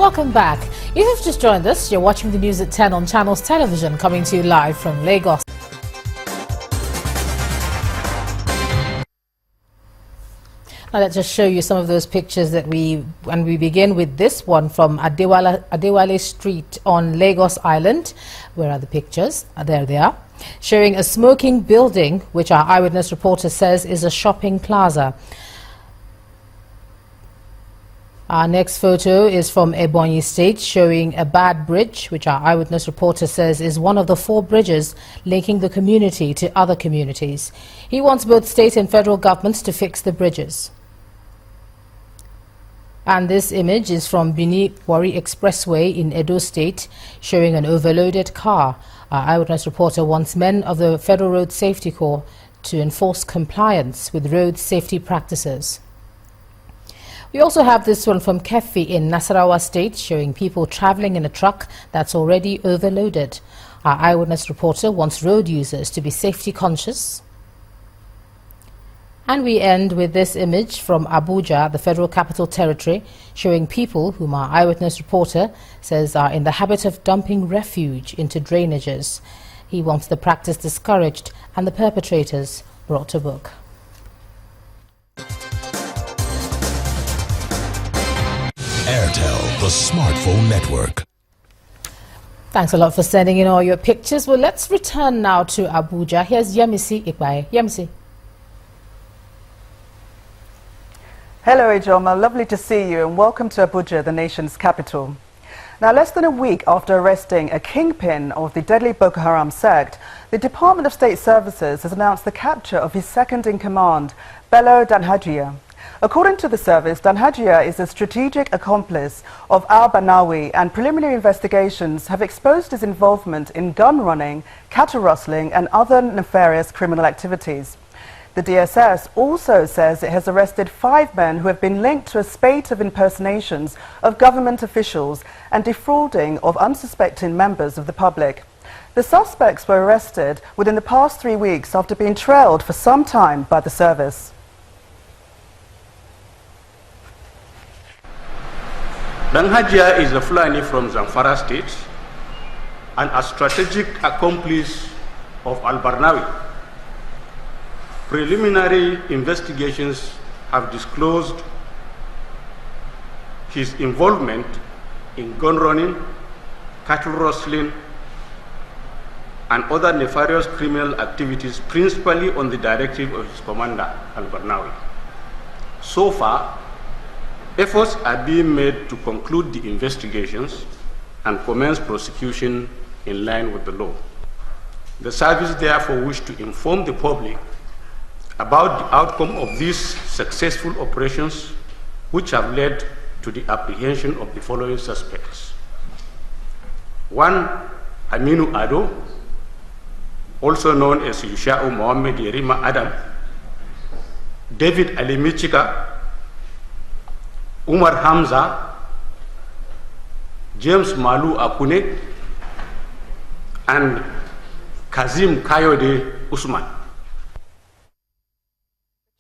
Welcome back. If you've just joined us, you're watching the news at 10 on Channels Television, coming to you live from Lagos. Now let's just show you some of those pictures that we begin with this one from Adewale Street on Lagos Island. Where are the pictures? There they are. Showing a smoking building, which our eyewitness reporter says is a shopping plaza. Our next photo is from Ebonyi State, showing a bad bridge, which our eyewitness reporter says is one of the 4 bridges linking the community to other communities. He wants both state and federal governments to fix the bridges. And this image is from Benin-Warri Expressway in Edo State, showing an overloaded car. Our eyewitness reporter wants men of the Federal Road Safety Corps to enforce compliance with road safety practices. We also have this one from Kefi in Nasarawa State, showing people traveling in a truck that's already overloaded. Our eyewitness reporter wants road users to be safety conscious. And we end with this image from Abuja, the Federal Capital Territory, showing people whom our eyewitness reporter says are in the habit of dumping refuge into drainages. He wants the practice discouraged and the perpetrators brought to book. Airtel, the smartphone network. Thanks a lot for sending in all your pictures. Well, let's return now to Abuja. Here's Yemisi Ikbaye. Yemisi. Hello, Ejoma. Lovely to see you and welcome to Abuja, the nation's capital. Now, less than a week after arresting a kingpin of the deadly Boko Haram sect, the Department of State Services has announced the capture of his second-in-command, Bello Danhajia. According to the service, Danhajia is a strategic accomplice of al-Banawi, and preliminary investigations have exposed his involvement in gun running, cattle rustling and other nefarious criminal activities. The DSS also says it has arrested 5 men who have been linked to a spate of impersonations of government officials and defrauding of unsuspecting members of the public. The suspects were arrested within the past 3 weeks after being trailed for some time by the service. Danhajia is a Fulani from Zamfara State and a strategic accomplice of al-Barnawi. Preliminary investigations have disclosed his involvement in gun running, cattle rustling, and other nefarious criminal activities, principally on the directive of his commander, al-Barnawi. So far, efforts are being made to conclude the investigations and commence prosecution in line with the law. The service therefore wishes to inform the public about the outcome of these successful operations, which have led to the apprehension of the following suspects. 1, Aminu Ado, also known as Yusha'u Mohammed Yerima Adam, David Ali Michika, Umar Hamza, James Malu Akune, and Kazim Kayode Usman.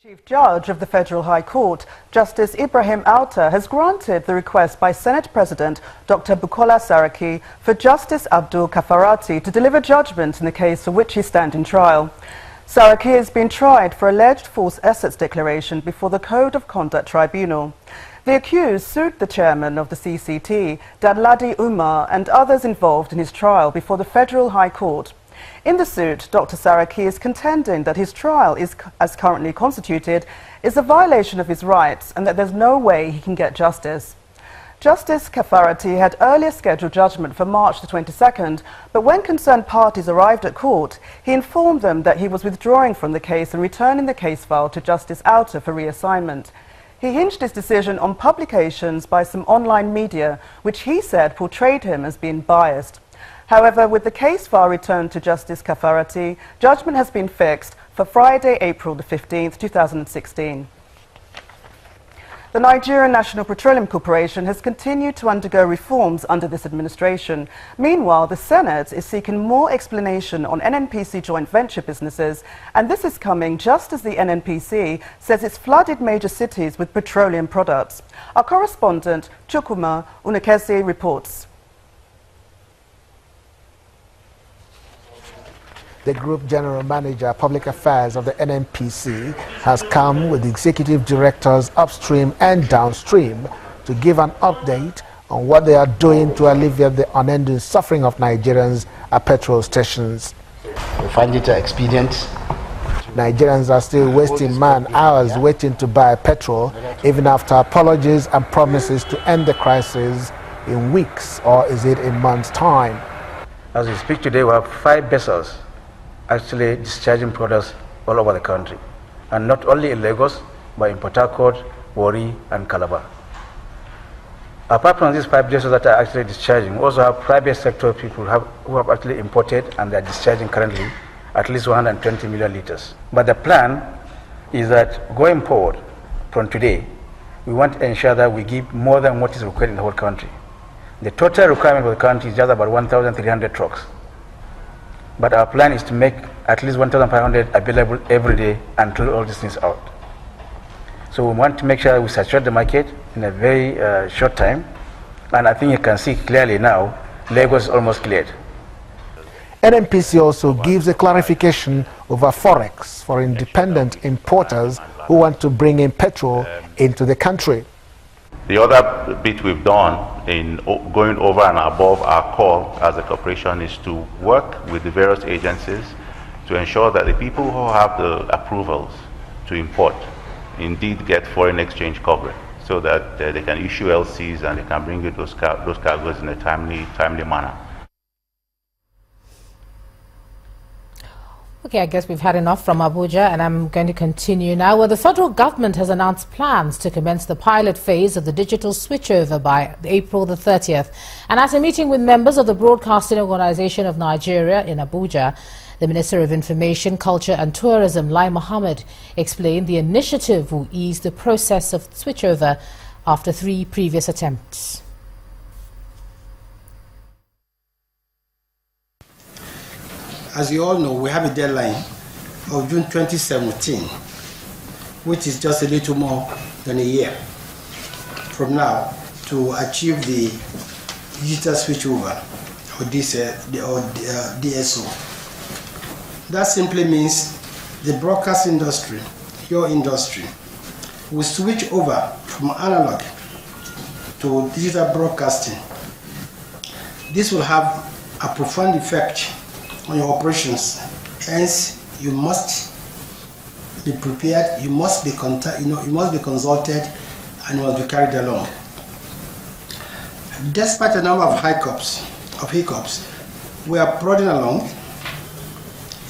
Chief Judge of the Federal High Court, Justice Ibrahim Alta, has granted the request by Senate President Dr. Bukola Saraki for Justice Abdul Kafarati to deliver judgment in the case for which he stands in trial. Saraki has been tried for alleged false assets declaration before the Code of Conduct Tribunal. The accused sued the chairman of the CCT, Danladi Umar, and others involved in his trial before the Federal High Court. In the suit, Dr. Saraki is contending that his trial, as currently constituted, is a violation of his rights and that there's no way he can get justice. Justice Kafarati had earlier scheduled judgment for March the 22nd, but when concerned parties arrived at court, he informed them that he was withdrawing from the case and returning the case file to Justice Alta for reassignment. He hinged his decision on publications by some online media, which he said portrayed him as being biased. However, with the case file returned to Justice Kafarati, judgment has been fixed for Friday, April the 15th, 2016. The Nigerian National Petroleum Corporation has continued to undergo reforms under this administration. Meanwhile, the Senate is seeking more explanation on NNPC joint venture businesses, and this is coming just as the NNPC says it's flooded major cities with petroleum products. Our correspondent, Chukwuma Unekese, reports. The Group General Manager, Public Affairs of the NNPC has come with the executive directors upstream and downstream to give an update on what they are doing to alleviate the unending suffering of Nigerians at petrol stations. We find it expedient. Nigerians are still wasting man-hours waiting to buy petrol, even after apologies and promises to end the crisis in weeks, or is it in months' time? As we speak today, we have 5 vessels actually discharging products all over the country, and not only in Lagos, but in Port, Warri, and Calabar. Apart from these 5 vessels that are actually discharging, we also have private sector people who have actually imported, and they are discharging currently at least 120 million liters. But the plan is that going forward from today, we want to ensure that we give more than what is required in the whole country. The total requirement for the country is just about 1,300 trucks. But our plan is to make at least 1,500 available every day until all these things out. So we want to make sure that we saturate the market in a very short time. And I think you can see clearly now, Lagos is almost cleared. NNPC also gives a clarification over Forex for independent importers who want to bring in petrol into the country. The other bit we've done in going over and above our call as a corporation is to work with the various agencies to ensure that the people who have the approvals to import indeed get foreign exchange coverage, so that they can issue LCs and they can bring in those cargoes in a timely manner. Okay, I guess we've had enough from Abuja, and I'm going to continue now, where the federal government has announced plans to commence the pilot phase of the digital switchover by April the 30th. And at a meeting with members of the Broadcasting Organization of Nigeria in Abuja, the Minister of Information, Culture and Tourism, Lai Mohammed, explained the initiative will ease the process of switchover after 3 previous attempts. As you all know, we have a deadline of June 2017, which is just a little more than a year from now, to achieve the digital switchover, or DSO. That simply means the broadcast industry, your industry, will switch over from analog to digital broadcasting. This will have a profound effect on your operations. Hence, you must be prepared, you must be consulted, and you must be carried along. Despite a number of hiccups, we are plodding along.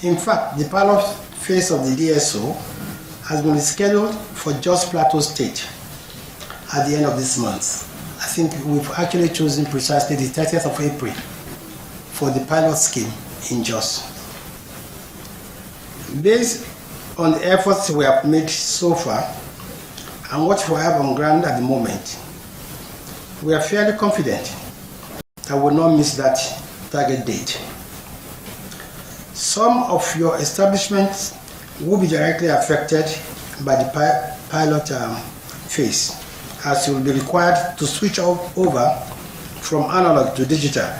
In fact, the pilot phase of the DSO has been scheduled for Jos Plateau State at the end of this month. I think we've actually chosen precisely the 30th of April for the pilot scheme in Jos. Based on the efforts we have made so far and what we have on ground at the moment, we are fairly confident that we will not miss that target date. Some of your establishments will be directly affected by the pilot phase, as you will be required to switch over from analog to digital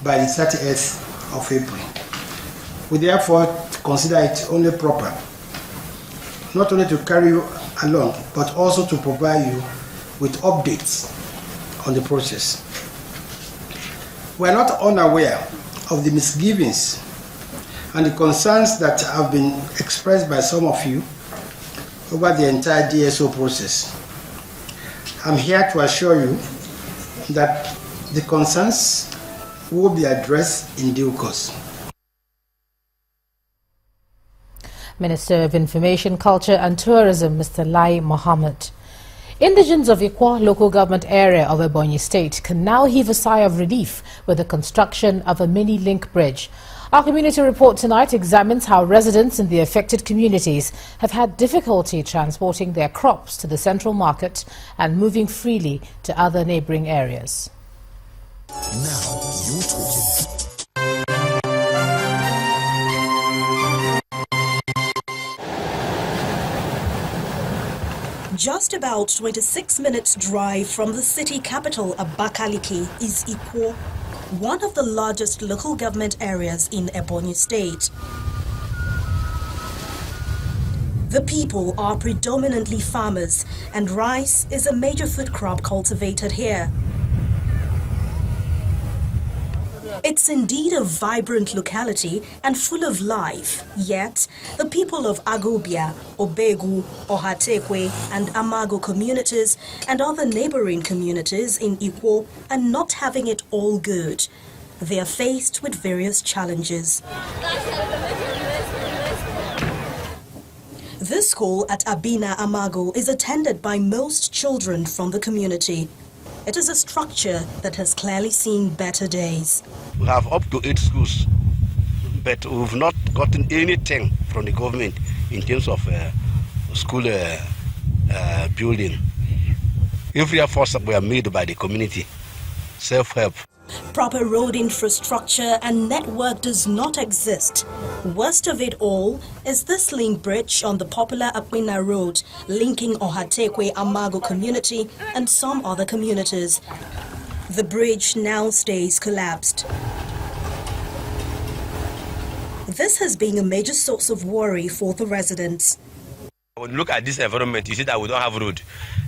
by the 30th of April. We therefore consider it only proper not only to carry you along, but also to provide you with updates on the process. We are not unaware of the misgivings and the concerns that have been expressed by some of you over the entire DSO process. I'm here to assure you that the concerns will be addressed in due course. Minister of Information, Culture and Tourism, Mr. Lai Mohammed. Indigents of Ikwa local government area of Ebonyi State can now heave a sigh of relief with the construction of a mini link bridge. Our community report tonight examines how residents in the affected communities have had difficulty transporting their crops to the central market and moving freely to other neighboring areas. Now you're talking. Just about 26 minutes drive from the city capital, Abakaliki, is Ikwo, one of the largest local government areas in Ebonyi State. The people are predominantly farmers, and rice is a major food crop cultivated here. It's indeed a vibrant locality and full of life, yet the people of Agobia, Obegu, Ohatekwe and Amago communities and other neighboring communities in Ikwo are not having it all good. They are faced with various challenges. This school at Abina Amago is attended by most children from the community. It is a structure that has clearly seen better days. We have up to 8 schools, but we've not gotten anything from the government in terms of school building. Every efforts were made by the community, self-help. Proper road infrastructure and network does not exist. Worst of it all is this link bridge on the popular Akwina Road, linking Ohatekwe Amago community and some other communities. The bridge now stays collapsed. This has been a major source of worry for the residents. When you look at this environment, you see that we don't have road.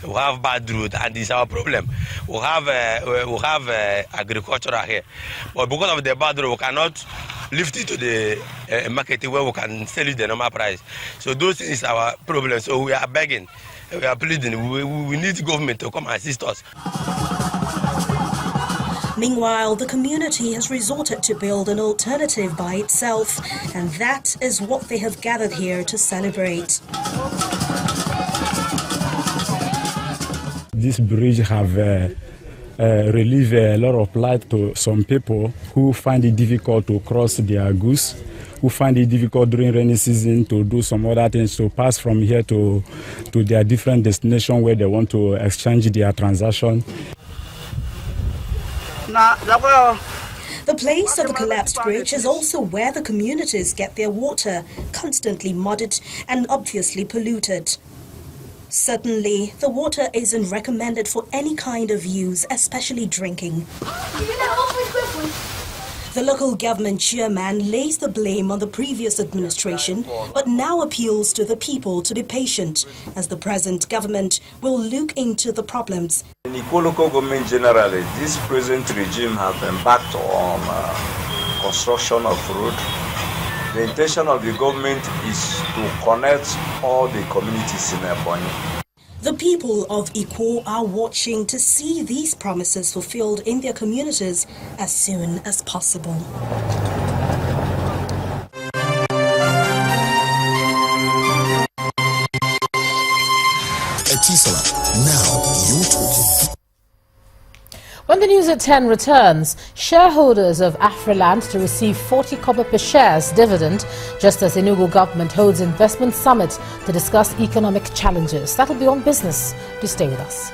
We have bad road, and this is our problem. We have agriculture here, but because of the bad road, we cannot lift it to the market where we can sell it the normal price. So those things is our problem. So we are begging, we are pleading. We need government to come and assist us. Meanwhile, the community has resorted to build an alternative by itself, and that is what they have gathered here to celebrate. This bridge have relieved a lot of plight to some people who find it difficult to cross their goods, who find it difficult during rainy season to do some other things, to pass from here to their different destination where they want to exchange their transaction. The place of the collapsed bridge is also where the communities get their water, constantly muddied and obviously polluted. Certainly, the water isn't recommended for any kind of use, especially drinking. The local government chairman lays the blame on the previous administration, but now appeals to the people to be patient, as the present government will look into the problems. In Ikwo local government generally, this present regime have embarked on construction of road. The intention of the government is to connect all the communities in Ebonyi. The people of Ikwo are watching to see these promises fulfilled in their communities as soon as possible. Now you're talking. When the news at 10 returns, shareholders of Afriland to receive 40 kobo per shares dividend, just as the Enugu government holds investment summit to discuss economic challenges. That'll be on business. Do stay with us.